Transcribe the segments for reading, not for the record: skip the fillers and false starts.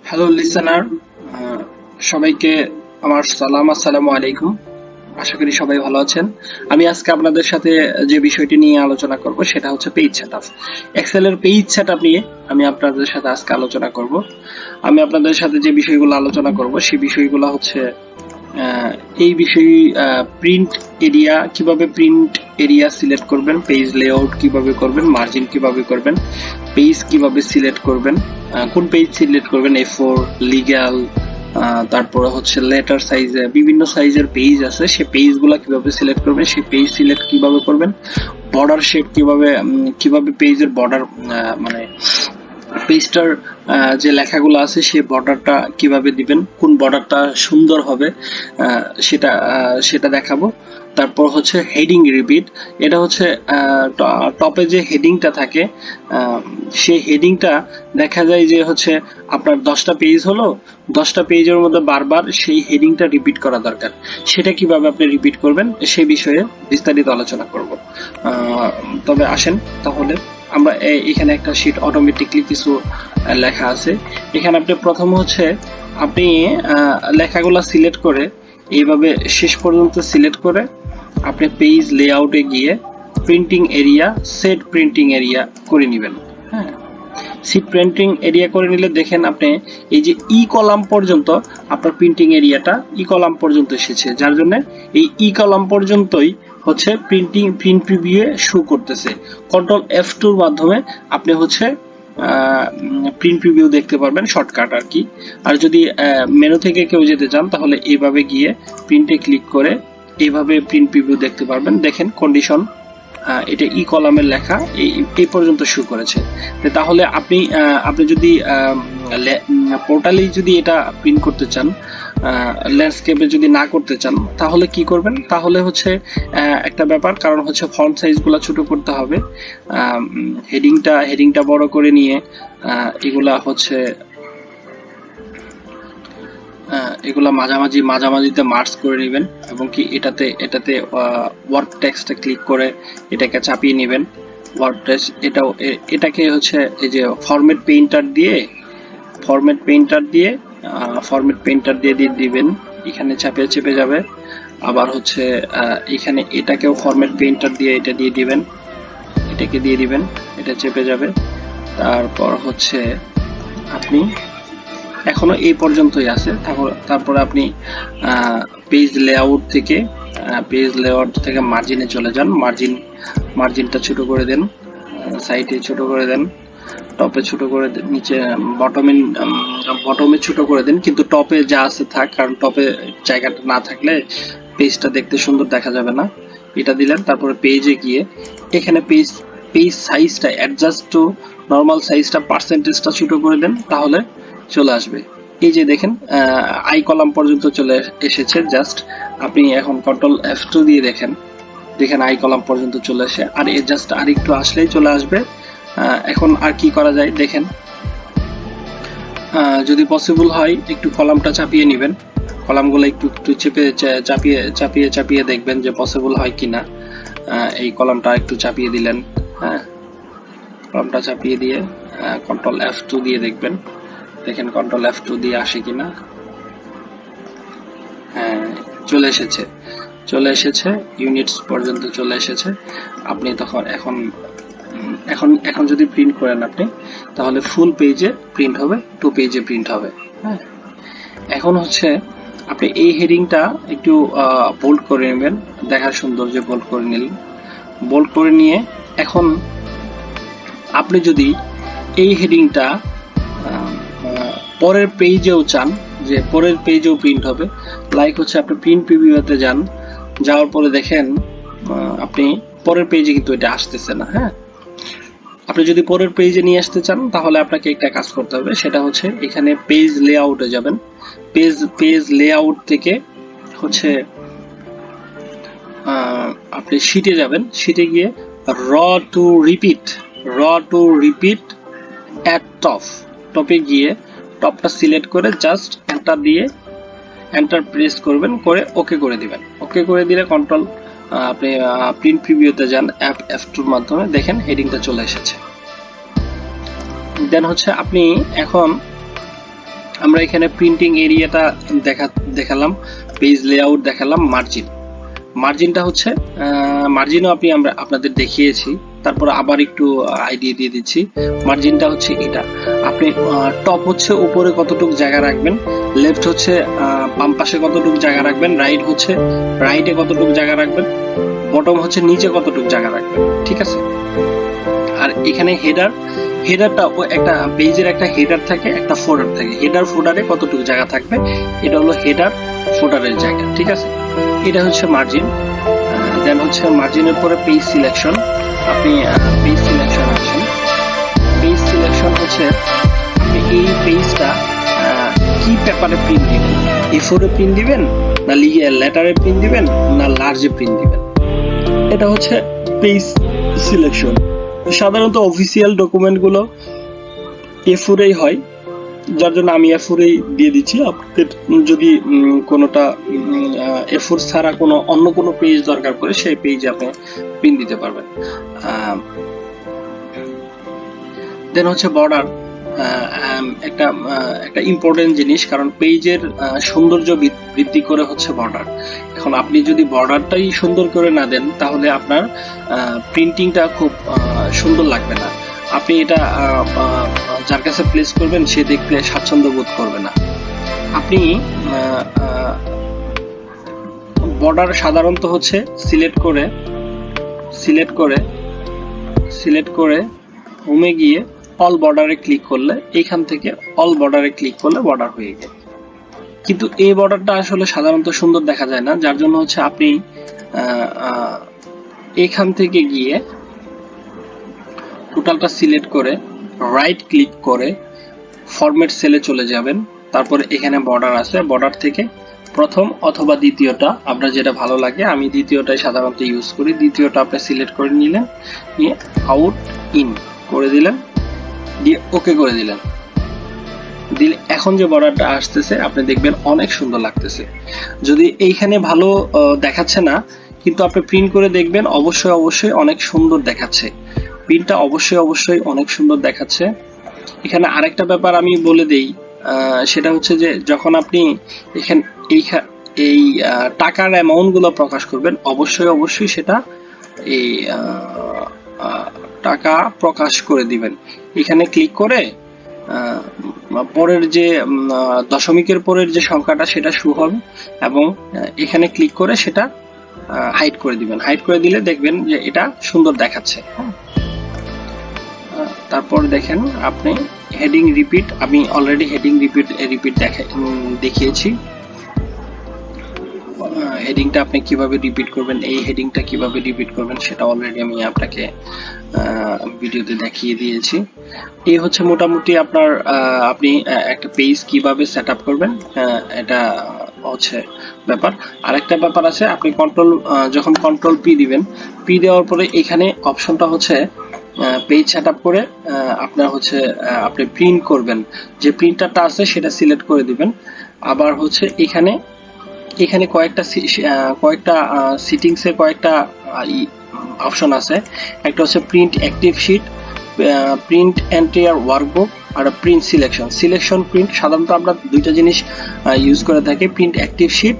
Hello listener, সবাইকে আমার সালাম, আসসালামু আলাইকুম। আশা করি সবাই ভালো আছেন। আমি আজকে আপনাদের সাথে যে বিষয়টি নিয়ে আলোচনা করব সেটা হচ্ছে পেজ সেটআপ। এক্সেলের পেজ সেটআপ নিয়ে আমি আপনাদের সাথে আজকে আলোচনা করব। আমি আপনাদের সাথে যে বিষয়গুলো আলোচনা করব সেই বিষয়গুলো হচ্ছে এই বিষয় প্রিন্ট এরিয়া, কিভাবে প্রিন্ট এরিয়া সিলেক্ট করবেন, পেজ লেআউট কিভাবে করবেন, মার্জিন কিভাবে করবেন, পেজ কিভাবে সিলেক্ট করবেন, কোন পেজ সিলেক্ট করবেন, A4, লিগ্যাল, তারপরে হচ্ছে লেটার সাইজে বিভিন্ন সাইজের পেজ আছে, সেই পেজগুলো কিভাবে সিলেক্ট করবেন, সেই পেজ সিলেক্ট কিভাবে করবেন, বর্ডার শেপ কিভাবে পেজের বর্ডার মানে পেজটার যে লেখাগুলো আছে সেই বর্ডারটা কিভাবে দিবেন, কোন বর্ডারটা সুন্দর হবে সেটা দেখাবো। তারপর হচ্ছে হেডিং রিপিট, এটা হচ্ছে টপে যে হেডিংটা থাকে, সেই হেডিংটা দেখা যায় যে হচ্ছে আপনার 10টা পেজ হলো, 10টা পেজের মধ্যে বারবার সেই হেডিংটা রিপিট করা দরকার। সেটা কিভাবে আপনি রিপিট করবেন সে বিষয়ে বিস্তারিত আলোচনা করব। তবে আসেন তাহলে আমরা এখানে একটা শীট অটোমেটিকলি কিছু লেখা আছে। এখানে আপনি প্রথম হচ্ছে আপনি লেখাগুলো সিলেক্ট করে এইভাবে শেষ পর্যন্ত সিলেক্ট করে আপনি পেজ লেআউটে গিয়ে printing area, set printing area করে নেবেন। হ্যাঁ, সিট প্রিন্টিং এরিয়া করে নিলে দেখেন আপনি এই যে কলাম পর্যন্ত আপনার প্রিন্টিং এরিয়াটা কলাম পর্যন্ত এসেছে, যার জন্য এই কলাম পর্যন্তই হচ্ছে প্রিন্ট প্রিভিউ শো করতেছে। কন্ট্রোল F2 এর মাধ্যমে আপনি হচ্ছে প্রিন্ট প্রিভিউ দেখতে পারবেন, শর্টকাট আর কি। আর যদি মেনু থেকে কেউ যেতে চান তাহলে এইভাবে গিয়ে প্রিন্টে ক্লিক করে এইভাবে প্রিন্ট প্রিভিউ দেখতে পারবেন। দেখেন কন্ডিশন, এটা কলামের লেখা এই পর্যন্ত শো করেছে। তাহলে আপনি যদি পোর্টালে যদি এটা প্রিন্ট করতে চান, ল্যান্ডস্কেপে যদি না করতে চান তাহলে কি করবেন, তাহলে হচ্ছে একটা ব্যাপার, কারণ হচ্ছে ফন্ট সাইজগুলো ছোট করতে হবে, হেডিংটা বড় করে নিয়ে এগুলা হচ্ছে এগুলা মাঝামাঝিতে মার্জ করে নেবেন, এবং কি এটাতে ওয়ার্ড টেক্সটে ক্লিক করে এটাকে চাপিয়ে নেবেন। ওয়ার্ড টেক্সট এটাকে হচ্ছে এই যে ফরম্যাট পেইন্টার দিয়ে দিবেন, এখানে চেপে যাবে। আবার হচ্ছে এখানে এটাকেও ফরম্যাট পেইন্টার দিয়ে এটা দিয়ে দিবেন, এটা চেপে যাবে। তারপর হচ্ছে আপনি এখনো এই পর্যন্তই আছে। তারপরে আপনি পেজ লেআউট থেকে মার্জিনে চলে যান। মার্জিনটা ছোট করে দেন, সাইডে ছোট করে দেন, টপে ছোট করে দেন, নিচে বটমে ছোট করে দেন, কিন্তু টপে যা আছে থাক, কারণ টপে জায়গাটা না থাকলে পেজটা দেখতে সুন্দর দেখা যাবে না। এটা দিলেন। তারপরে পেজে গিয়ে এখানে পেজ সাইজটা অ্যাডজাস্ট টু নরমাল সাইজটা পার্সেন্টেজটা ছোট করে দেন, তাহলে চলে আসবে। এই যে দেখেন কলাম পর্যন্ত চলে এসেছে। জাস্ট আপনি এখন কন্ট্রোল F2 দিয়ে দেখেন কলাম পর্যন্ত চলে আসে, আর জাস্ট আর একটু আসলেই চলে আসবে। এখন আর কি করা যায় দেখেন, যদি পসিবল হয় একটু কলামটা চাপিয়ে নেবেন, কলামগুলো একটু চাপিয়ে দেখবেন যে পসিবল হয় কিনা। এই কলামটা একটু চাপিয়ে দিলেন, হ্যাঁ, কলামটা চাপিয়ে দিয়ে কন্ট্রোল F2 দিয়ে দেখবেন, দেখেন কন্ট্রোল F2 দিয়ে আসে কিনা। হ্যাঁ, চলে এসেছে ইউনিটস পর্যন্ত চলে এসেছে। আপনি তখন এখন যদি প্রিন্ট করেন আপনি, তাহলে ফুল পেজে প্রিন্ট হবে, 2 পেজে প্রিন্ট হবে। হ্যাঁ, এখন হচ্ছে আপনি এই হেডিংটা একটু বোল্ড করে নেবেন, দেখার সৌন্দর্য বোল্ড করে নিলেন। বোল্ড করে নিয়ে এখন আপনি যদি এই হেডিংটা পরের পেজেও চান, যে পরের পেজেও প্রিন্ট হবে, লাইক হচ্ছে আপনি প্রিন্ট প্রিভিউতে যাওয়ার পরে দেখেন আপনি পরের পেজে কিন্তু এটা আসতেছে না। হ্যাঁ, আপনি যদি পরের পেজে নিয়ে আসতে চান তাহলে আপনাকে একটা কাজ করতে হবে, সেটা হচ্ছে এখানে পেজ লেআউটে যাবেন। পেজ লেআউট থেকে হচ্ছে আপনি শিটে যাবেন, শিটে গিয়ে র টু রিপিট অ্যাট টপে গিয়ে টপটা সিলেক্ট করে জাস্ট এন্টার প্রেস করবেন, করে ওকে করে দিবেন। ওকে করে দিলে কন্ট্রোল আপনি প্রিন্ট প্রিভিউতে যান F2 এর মাধ্যমে, দেখেন হেডিংটা চলে এসেছে। দেন হচ্ছে আপনি এখন আমরা এখানে প্রিন্টিং এরিয়াটা দেখালাম, পেজ লেআউট দেখালাম, মার্জিনটা হচ্ছে মার্জিনও আমরা আপনাদের দেখিয়েছি, তারপর আবার একটু আইডিয়া দিয়ে দিচ্ছি। মার্জিনটা হচ্ছে এটা, আপনি টপ হচ্ছে উপরে কতটুকু জায়গা রাখবেন, লেফট হচ্ছে বাম পাশে কতটুকু জায়গা রাখবেন, রাইট হচ্ছে রাইটে কতটুকু জায়গা রাখবেন, বটম হচ্ছে নিচে কতটুকু জায়গা রাখবেন, ঠিক আছে। আর এখানে হেডারটা একটা পেজের একটা হেডার থাকে, একটা ফোল্ডার থাকে, হেডার ফোল্ডারে কতটুকু জায়গা থাকবে, এটা হলো হেডার ফোল্ডারের জায়গা, ঠিক আছে। এটা হচ্ছে মার্জিন। দেন হচ্ছে মার্জিনের পরে পেজ সিলেকশন, আপনি পেজ সিলেকশন আছেন, পেজ সিলেকশন হচ্ছে আপনি এই পেজটা কি পেপারে প্রিন্ট দিবেন, A4 এ প্রিন্ট দিবেন, না লেটারে প্রিন্ট দিবেন, না লার্জে প্রিন্ট দিবেন, এটা হচ্ছে পেজ সিলেকশন। সাধারণত অফিসিয়াল ডকুমেন্ট গুলো A4 এই হয়, যার জন্য আমি A4 এই দিয়ে দিচ্ছি। আপনাদের যদি কোনোটা A4 ছাড়া অন্য কোনো পেজ দরকার পড়ে, সেই পেজে আপনি প্রিন্ট দিতে পারবেন। দেন হচ্ছে বর্ডার, একটা ইম্পর্টেন্ট জিনিস, কারণ পেজের সৌন্দর্য বৃদ্ধি করে হচ্ছে বর্ডার। এখন আপনি যদি বর্ডারটাই সুন্দর করে না দেন, তাহলে আপনার প্রিন্টিংটা খুব সুন্দর লাগবে না। আপনি এটা যার কাছে প্লেস করবেন সে দেখতে স্বাচ্ছন্দ্য বোধ করবে না। আপনি বর্ডার সাধারণত হচ্ছে সিলেক্ট করে হোমে গিয়ে অল বর্ডারে ক্লিক করলে, এইখান থেকে অল বর্ডারে ক্লিক করলে বর্ডার হয়ে যায়। কিন্তু এই বর্ডারটা আসলে সাধারণত সুন্দর দেখা যায় না, যার জন্য হচ্ছে আপনি এখান থেকে গিয়ে টোটালটা সিলেক্ট করে রাইট ক্লিক করে ফরম্যাট সেলে চলে যাবেন। তারপরে এখানে বর্ডার আছে, বর্ডার থেকে প্রথম অথবা দ্বিতীয়টা আপনার যেটা ভালো লাগে, আমি দ্বিতীয়টাই সাধারণত ইউজ করি। দ্বিতীয়টা আপনি সিলেক্ট করে নিলেন, নিয়ে আউট ইন করে দিলেন, দিয়ে ওকে করে দিলেন। দিলে এখন যে বর্ডারটা আসতেছে আপনি দেখবেন অনেক সুন্দর লাগতেছে। যদি এইখানে ভালো দেখাচ্ছে না, কিন্তু আপনি প্রিন্ট করে দেখবেন অবশ্যই অনেক সুন্দর দেখাচ্ছে, প্রিন্টটা অবশ্যই অনেক সুন্দর দেখাচ্ছে। এখানে আরেকটা ব্যাপার আমি বলে দেই, সেটা হচ্ছে যে যখন আপনি এই টাকার অ্যামাউন্ট গুলো প্রকাশ করবেন, অবশ্যই সেটা এই টাকা প্রকাশ করে দিবেন। এখানে ক্লিক করে পরের যে দশমিকের পরের যে সংখ্যাটা সেটা শো হবে, এবং এখানে ক্লিক করে সেটা হাইড করে দিবেন। হাইড করে দিলে দেখবেন যে এটা সুন্দর দেখাচ্ছে। তারপর দেখেন আপনি হেডিং রিপিট, আমি অলরেডি হেডিং রিপিট দেখিয়েছি। হেডিংটা আপনি কিভাবে রিপিট করবেন, এই হেডিংটা কিভাবে রিপিট করবেন সেটা অলরেডি আমি আপনাকে ভিডিওতে দেখিয়ে দিয়েছি। এই হচ্ছে মোটামুটি আপনার আপনি একটা পেজ কিভাবে সেট আপ করবেন, এটা হচ্ছে ব্যাপার। আরেকটা ব্যাপার আছে, আপনি যখন কন্ট্রোল পি দিবেন, পি দেওয়ার পরে এখানে অপশনটা হচ্ছে পেজ সেট আপ করে আপনার হচ্ছে আপনি প্রিন্ট করবেন, যে প্রিন্টারটা আছে সেটা সিলেক্ট করে দিবেন। আবার হচ্ছে এখানে কয়েকটা সিটিংসে কয়েকটা অপশন আছে। একটা হচ্ছে print active sheet, print entire workbook, আর প্রিন্ট সিলেকশন প্রিন্ট। সাধারণত আমরা দুইটা জিনিস ইউজ করে থাকি, প্রিন্ট অ্যাক্টিভ শিট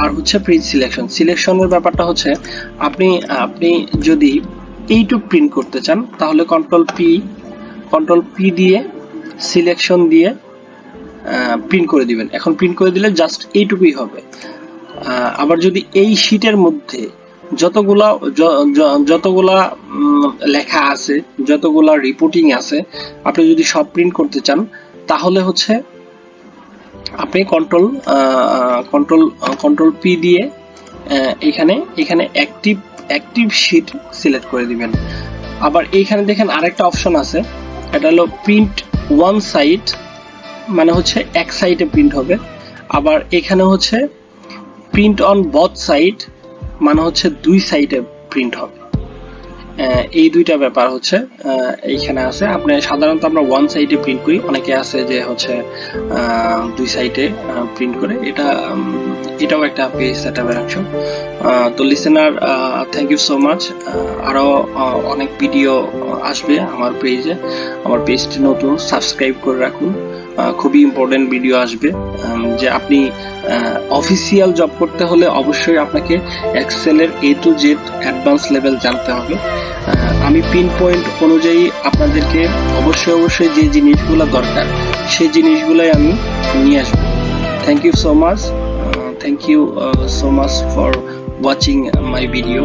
আর হচ্ছে প্রিন্ট সিলেকশনের ব্যাপারটা হচ্ছে আপনি যদি এইটুক প্রিন্ট করতে চান, তাহলে কন্ট্রোল পি দিয়ে সিলেকশন দিয়ে প্রিন্ট করে দিবেন। এখন প্রিন্ট করে দিলে জাস্ট এইটুকুই হবে। আবার যদি এই শীটের মধ্যে যতগুলা লেখা আছে, যতগুলা রিপোর্টিং আছে, আপনি যদি সব প্রিন্ট করতে চান, তাহলে হচ্ছে আপনি কন্ট্রোল পি দিয়ে এখানে অ্যাক্টিভ শীট সিলেক্ট করে দিবেন। আবার এইখানে দেখেন আরেকটা অপশন আছে, এটা হলো প্রিন্ট ওয়ান সাইড, মানে হচ্ছে এক সাইডে প্রিন্ট হবে। আবার এখানে হচ্ছে প্রিন্ট অন বোথ সাইড, মানে হচ্ছে দুই সাইডে প্রিন্ট হবে। এই দুইটা ব্যাপার হচ্ছে এইখানে আছে। আপনি সাধারণত আমরা ওয়ান সাইডে প্রিন্ট করি, অনেকে আছে যে হচ্ছে দুই সাইডে প্রিন্ট করে, এটাও একটা পেজ সেটআপের অংশ। তো listener, thank you so much. আরো অনেক ভিডিও আসবে আমার পেজে। আমার পেজটি নতুন, সাবস্ক্রাইব করে রাখুন। খুবই ইম্পর্টেন্ট ভিডিও আসবে। যে আপনি অফিসিয়াল জব করতে হলে অবশ্যই আপনাকে এক্সেলের A to Z advance level জানতে হবে। আমি পিন পয়েন্ট অনুযায়ী আপনাদেরকে অবশ্যই যে জিনিসগুলো দরকার সেই জিনিসগুলাই আমি নিয়ে আসবো। Thank you so much, thank you so much for watching my video.